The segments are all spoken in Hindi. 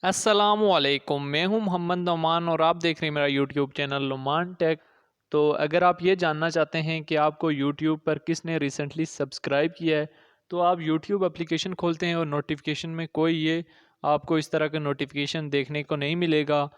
अस्सलामुअलैकुम, मैं हूं मोहम्मद नोमान और आप देख रहे हैं मेरा यूट्यूब चैनल नुमान टेक। तो अगर आप ये जानना चाहते हैं कि आपको यूट्यूब पर किसने रिसेंटली सब्सक्राइब किया है, तो आप यूट्यूब एप्लीकेशन खोलते हैं और नोटिफिकेशन में कोई ये आपको इस तरह का नोटिफिकेशन देखने को नहीं मिलेगा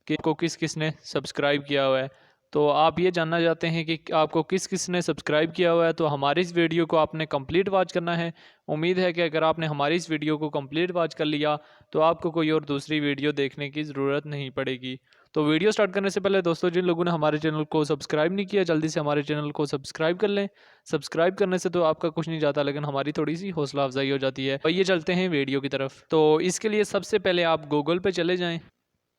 कि को किस किस ने सब्सक्राइब किया हुआ है। तो आप ये जानना चाहते हैं कि आपको किस किस ने सब्सक्राइब किया हुआ है, तो हमारी इस वीडियो को आपने कंप्लीट वॉच करना है। उम्मीद है कि अगर आपने हमारी इस वीडियो को कंप्लीट वॉच कर लिया तो आपको कोई और दूसरी वीडियो देखने की ज़रूरत नहीं पड़ेगी। तो वीडियो स्टार्ट करने से पहले दोस्तों, जिन लोगों ने हमारे चैनल को सब्सक्राइब नहीं किया, जल्दी से हमारे चैनल को सब्सक्राइब कर लें। सब्सक्राइब करने से तो आपका कुछ नहीं जाता, लेकिन हमारी थोड़ी सी हौसला अफजाई हो जाती है। तो ये चलते हैं वीडियो की तरफ। तो इसके लिए सबसे पहले आप गूगल पे चले जाएँ।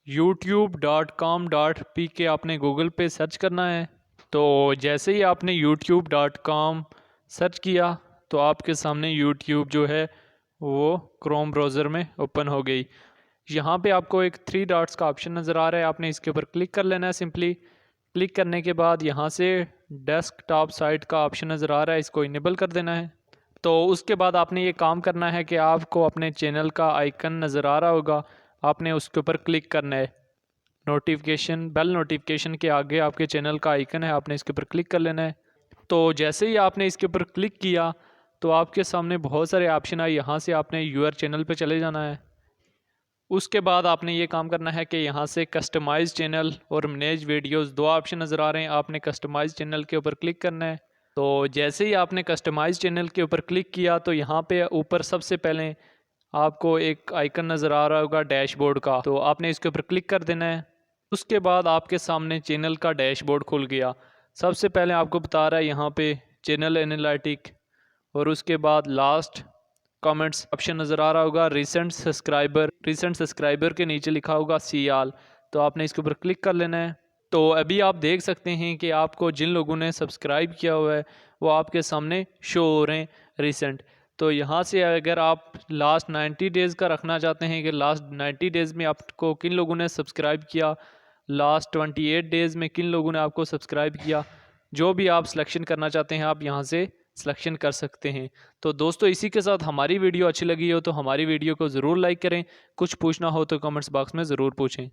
youtube.com.pk आपने गूगल पे सर्च करना है। तो जैसे ही आपने youtube.com सर्च किया तो आपके सामने यूट्यूब जो है वो क्रोम ब्राउज़र में ओपन हो गई। यहाँ पे आपको एक 3 डॉट्स का ऑप्शन नज़र आ रहा है, आपने इसके ऊपर क्लिक कर लेना है। सिंपली क्लिक करने के बाद यहाँ से डेस्कटॉप साइट का ऑप्शन नज़र आ रहा है, इसको इनेबल कर देना है। तो उसके बाद आपने ये काम करना है कि आपको अपने चैनल का आइकन नज़र आ रहा होगा, आपने उसके ऊपर क्लिक करना है। नोटिफिकेशन बेल नोटिफिकेशन के आगे आपके चैनल का आइकन है, आपने इसके ऊपर क्लिक कर लेना है। तो जैसे ही आपने इसके ऊपर क्लिक किया तो आपके सामने बहुत सारे ऑप्शन आए, यहाँ से आपने यूर चैनल पे चले जाना है। उसके बाद आपने ये काम करना है कि यहाँ से कस्टमाइज़ चैनल और मैनेज वीडियोस दो ऑप्शन नज़र आ रहे हैं, आपने कस्टमाइज़ चैनल के ऊपर क्लिक करना है। तो जैसे ही आपने कस्टमाइज़ चैनल के ऊपर क्लिक किया तो यहाँ पे ऊपर सबसे पहले आपको एक आइकन नज़र आ रहा होगा डैशबोर्ड का, तो आपने इसके ऊपर क्लिक कर देना है। उसके बाद आपके सामने चैनल का डैशबोर्ड खुल गया। सबसे पहले आपको बता रहा है यहाँ पे चैनल एनालिटिक, और उसके बाद लास्ट कमेंट्स ऑप्शन नज़र आ रहा होगा। रिसेंट सब्सक्राइबर के नीचे लिखा होगा सी आल, तो आपने इसके ऊपर क्लिक कर लेना है। तो अभी आप देख सकते हैं कि आपको जिन लोगों ने सब्सक्राइब किया हुआ है वो आपके सामने शो हो रहे हैं रिसेंट। तो यहाँ से अगर आप लास्ट 90 डेज़ का रखना चाहते हैं कि लास्ट 90 डेज़ में आपको किन लोगों ने सब्सक्राइब किया, लास्ट 28 डेज़ में किन लोगों ने आपको सब्सक्राइब किया, जो भी आप सिलेक्शन करना चाहते हैं आप यहाँ से सिलेक्शन कर सकते हैं। तो दोस्तों, इसी के साथ हमारी वीडियो अच्छी लगी हो तो हमारी वीडियो को ज़रूर लाइक करें। कुछ पूछना हो तो कमेंट्स बॉक्स में ज़रूर पूछें।